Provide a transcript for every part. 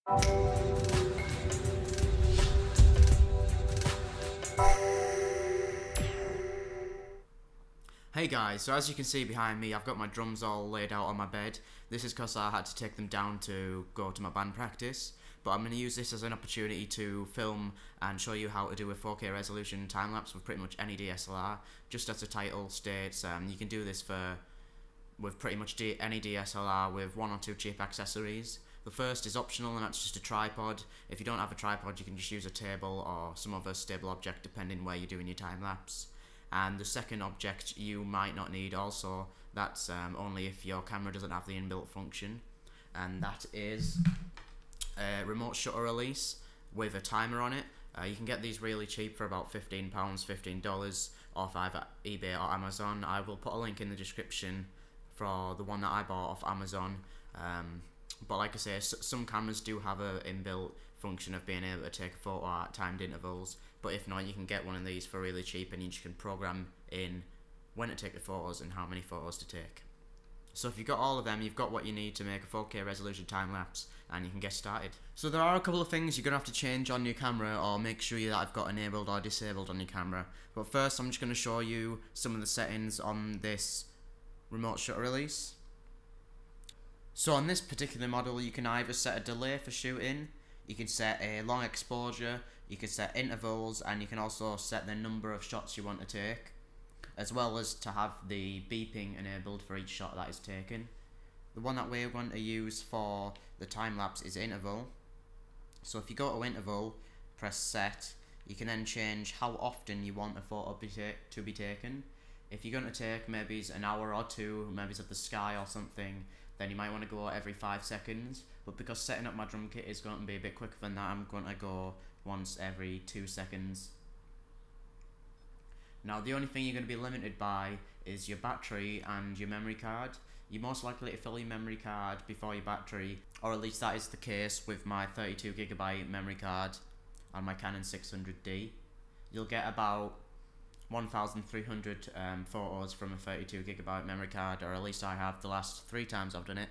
Hey guys, so as you can see behind me, I've got my drums all laid out on my bed. This is because I had to take them down to go to my band practice, but I'm going to use this as an opportunity to film and show you how to do a 4K resolution time-lapse with pretty much any DSLR. Just as the title states, you can do this with pretty much any DSLR with one or two cheap accessories. The first is optional, and that's just a tripod. If you don't have a tripod, you can just use a table or some other stable object depending where you're doing your time-lapse. And the second object you might not need also, that's only if your camera doesn't have the inbuilt function, and that is a remote shutter release with a timer on it. You can get these really cheap for about £15, $15 off either eBay or Amazon. I will put a link in the description for the one that I bought off Amazon. But like I say, some cameras do have an inbuilt function of being able to take a photo at timed intervals, but if not, you can get one of these for really cheap, and you just can program in when to take the photos and how many photos to take. So if you've got all of them, you've got what you need to make a 4K resolution time-lapse, and you can get started. So there are a couple of things you're going to have to change on your camera, or make sure that I've got enabled or disabled on your camera. But first, I'm just going to show you some of the settings on this remote shutter release. So on this particular model, you can either set a delay for shooting, you can set a long exposure, you can set intervals, and you can also set the number of shots you want to take, as well as to have the beeping enabled for each shot that is taken. The one that we're going to use for the time-lapse is interval. So if you go to interval, press set, you can then change how often you want a photo to be taken. If you're going to take maybe an hour or two, maybe of the sky or something, then you might want to go every 5 seconds, but because setting up my drum kit is going to be a bit quicker than that, I'm going to go once every 2 seconds. Now the only thing you're going to be limited by is your battery and your memory card. You're most likely to fill your memory card before your battery, or at least that is the case with my 32GB memory card on my Canon 600D. You'll get about 1,300 photos from a 32GB memory card, or at least I have the last 3 times I've done it.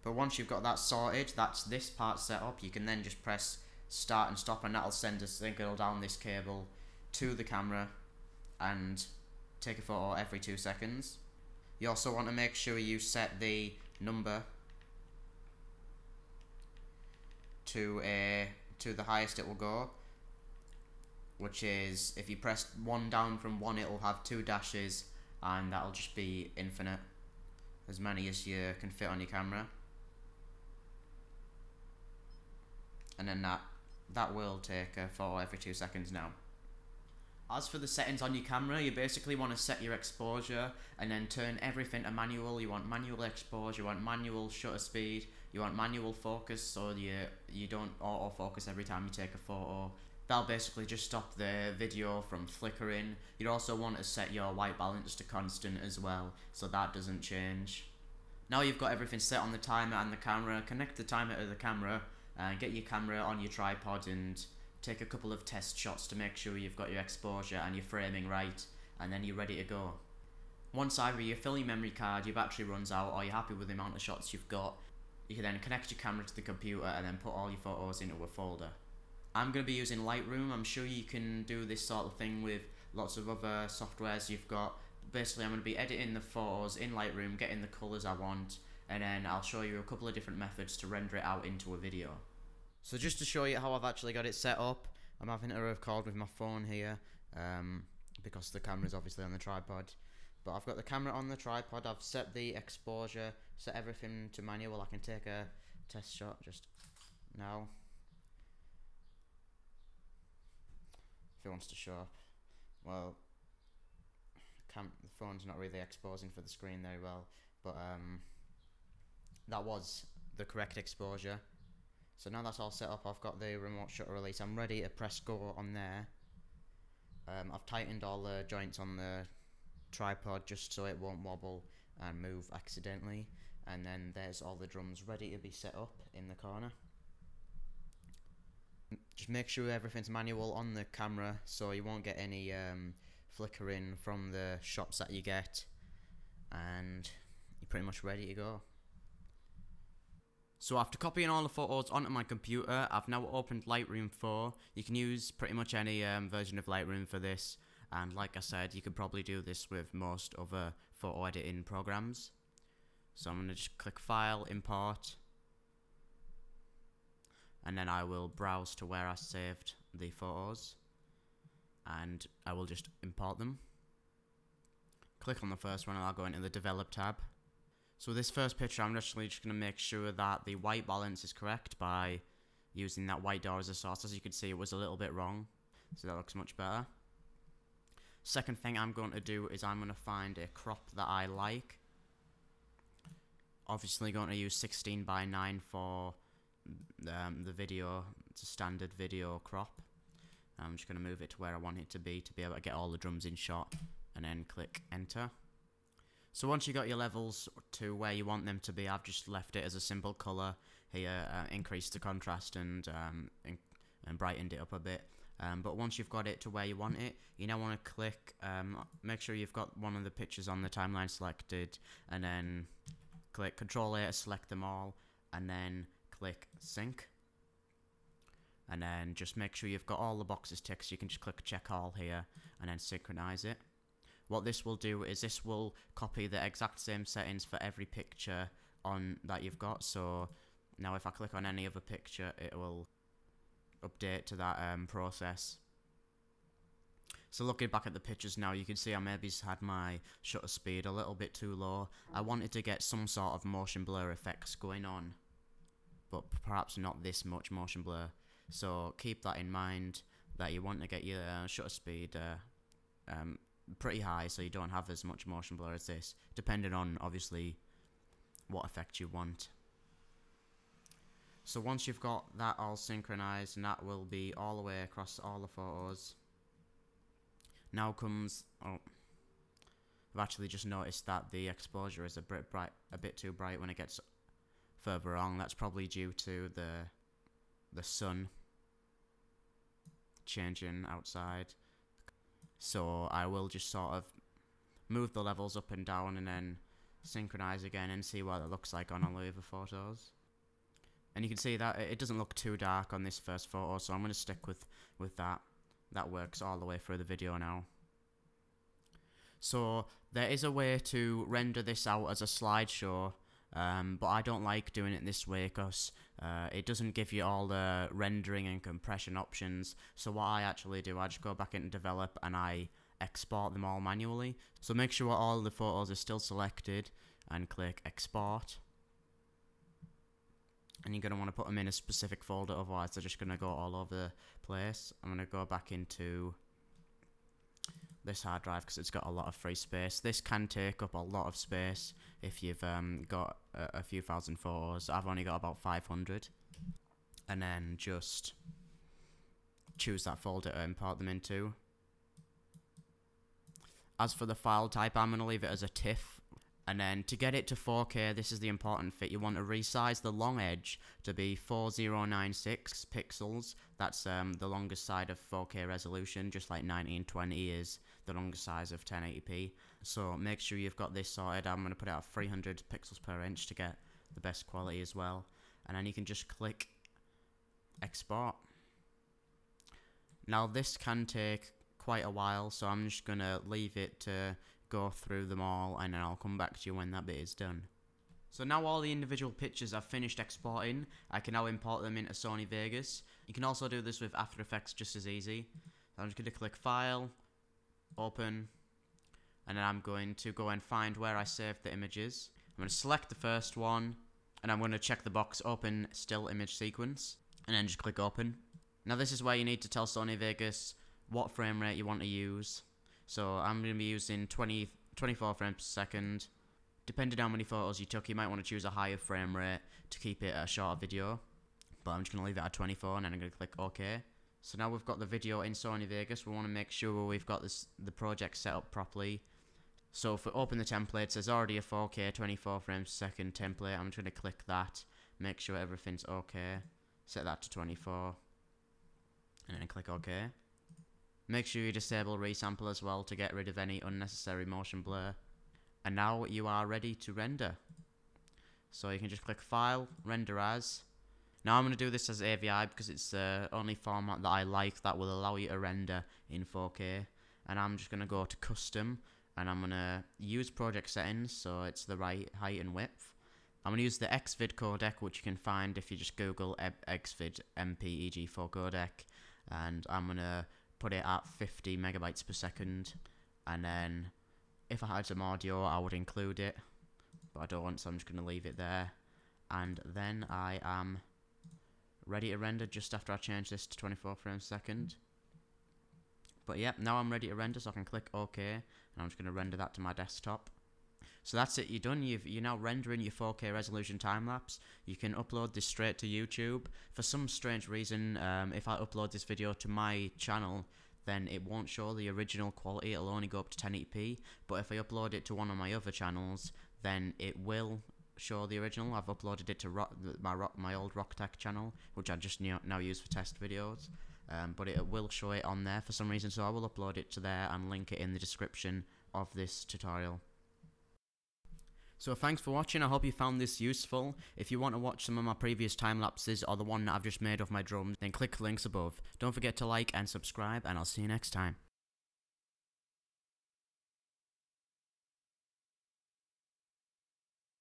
But once you've got that sorted, that's this part set up, you can then just press start and stop, and that'll send a signal down this cable to the camera and take a photo every 2 seconds. You also want to make sure you set the number to the highest it will go, which is, if you press 1 down from 1, it will have 2 dashes, and that'll just be infinite, as many as you can fit on your camera. And then that will take a photo every 2 seconds now. As for the settings on your camera, you basically want to set your exposure and then turn everything to manual. You want manual exposure, you want manual shutter speed, you want manual focus, so you don't autofocus every time you take a photo. That'll basically just stop the video from flickering. You'd also want to set your white balance to constant as well, so that doesn't change. Now you've got everything set on the timer and the camera, connect the timer to the camera, and get your camera on your tripod and take a couple of test shots to make sure you've got your exposure and your framing right, and then you're ready to go. Once either you fill your memory card, your battery runs out, or you're happy with the amount of shots you've got, you can then connect your camera to the computer and then put all your photos into a folder. I'm going to be using Lightroom. I'm sure you can do this sort of thing with lots of other softwares you've got. Basically, I'm going to be editing the photos in Lightroom, getting the colours I want, and then I'll show you a couple of different methods to render it out into a video. So just to show you how I've actually got it set up, I'm having to record with my phone here, because the camera's obviously on the tripod. But I've got the camera on the tripod, I've set the exposure, set everything to manual. I can take a test shot just now, if it wants to show up. Well, the phone's not really exposing for the screen very well, but that was the correct exposure. So now that's all set up, I've got the remote shutter release, I'm ready to press go on there. I've tightened all the joints on the tripod just so it won't wobble and move accidentally, and then there's all the drums ready to be set up in the corner. Just make sure everything's manual on the camera so you won't get any flickering from the shots that you get, and you're pretty much ready to go. So after copying all the photos onto my computer, I've now opened Lightroom 4. You can use pretty much any version of Lightroom for this, and like I said, you could probably do this with most other photo editing programs. So I'm going to just click File, Import, and then I will browse to where I saved the photos, and I will just import them. Click on the first one and I'll go into the Develop tab. So this first picture, I'm actually just going to make sure that the white balance is correct by using that white door as a source. As you can see, it was a little bit wrong, so that looks much better. Second thing I'm going to do is I'm going to find a crop that I like. Obviously going to use 16:9 for the video. It's a standard video crop. I'm just going to move it to where I want it to be able to get all the drums in shot, and then click Enter. So once you got your levels to where you want them to be, I've just left it as a simple colour here, increased the contrast and brightened it up a bit. But once you've got it to where you want it, you now want to click, make sure you've got one of the pictures on the timeline selected, and then click Ctrl A to select them all, and then click Sync. And then just make sure you've got all the boxes ticked, so you can just click Check All here, and then synchronize it. What this will do is this will copy the exact same settings for every picture on that you've got. So now if I click on any other picture, it will update to that process. So looking back at the pictures now, you can see I maybe had my shutter speed a little bit too low. I wanted to get some sort of motion blur effects going on, but perhaps not this much motion blur. So keep that in mind, that you want to get your shutter speed pretty high, so you don't have as much motion blur as this, depending on obviously what effect you want. So once you've got that all synchronized, and that will be all the way across all the photos, now comes, I've actually just noticed that the exposure is a bit too bright when it gets further along. That's probably due to the sun changing outside. So I will just sort of move the levels up and down and then synchronize again and see what it looks like on all the other photos. And you can see that it doesn't look too dark on this first photo, so I'm going to stick with that. That works all the way through the video now. So there is a way to render this out as a slideshow, but I don't like doing it this way because it doesn't give you all the rendering and compression options. So what I actually do, I just go back into Develop and I export them all manually. So make sure all the photos are still selected and click Export. And you're going to want to put them in a specific folder, otherwise they're just going to go all over the place. I'm going to go back into this hard drive because it's got a lot of free space. This can take up a lot of space if you've got a few thousand photos. I've only got about 500. And then just choose that folder to import them into. As for the file type, I'm going to leave it as a TIFF. And then to get it to 4K, this is the important bit. You want to resize the long edge to be 4096 pixels. That's the longest side of 4K resolution, just like 1920 is the longest size of 1080p. So make sure you've got this sorted. I'm going to put it at 300 pixels per inch to get the best quality as well. And then you can just click Export. Now this can take quite a while, so I'm just going to leave it to go through them all, and then I'll come back to you when that bit is done. So now all the individual pictures I've finished exporting, I can now import them into Sony Vegas. You can also do this with After Effects just as easy. So I'm just going to click File, Open, and then I'm going to go and find where I saved the images. I'm going to select the first one, and I'm going to check the box Open Still Image Sequence, and then just click Open. Now this is where you need to tell Sony Vegas what frame rate you want to use. So I'm going to be using 24 frames per second. Depending on how many photos you took, you might want to choose a higher frame rate to keep it a shorter video. But I'm just going to leave it at 24, and then I'm going to click OK. So now we've got the video in Sony Vegas. We want to make sure we've got the project set up properly. So if we open the templates, there's already a 4K 24 frames per second template. I'm just going to click that, make sure everything's OK. Set that to 24, and then click OK. Make sure you disable resample as well to get rid of any unnecessary motion blur. And now you are ready to render. So you can just click File, Render As. Now I'm going to do this as AVI because it's the only format that I like that will allow you to render in 4K. And I'm just going to go to Custom, and I'm going to use project settings, so it's the right height and width. I'm going to use the Xvid codec, which you can find if you just Google Xvid MPEG4 codec. And I'm going to put it at 50 megabytes per second. And then if I had some audio, I would include it. But I don't, so I'm just going to leave it there. And then I am ready to render just after I change this to 24 frames a second. But yeah, now I'm ready to render, so I can click OK, and I'm just going to render that to my desktop. So that's it, you're done. You're now rendering your 4K resolution time-lapse. You can upload this straight to YouTube. For some strange reason, if I upload this video to my channel, then it won't show the original quality, it'll only go up to 1080p. But if I upload it to one of my other channels, then it will show the original. I've uploaded it to my old RockTech channel, which I just now use for test videos. But it will show it on there for some reason, so I will upload it to there and link it in the description of this tutorial. So thanks for watching, I hope you found this useful. If you want to watch some of my previous time lapses or the one that I've just made of my drums, then click the links above. Don't forget to like and subscribe, and I'll see you next time.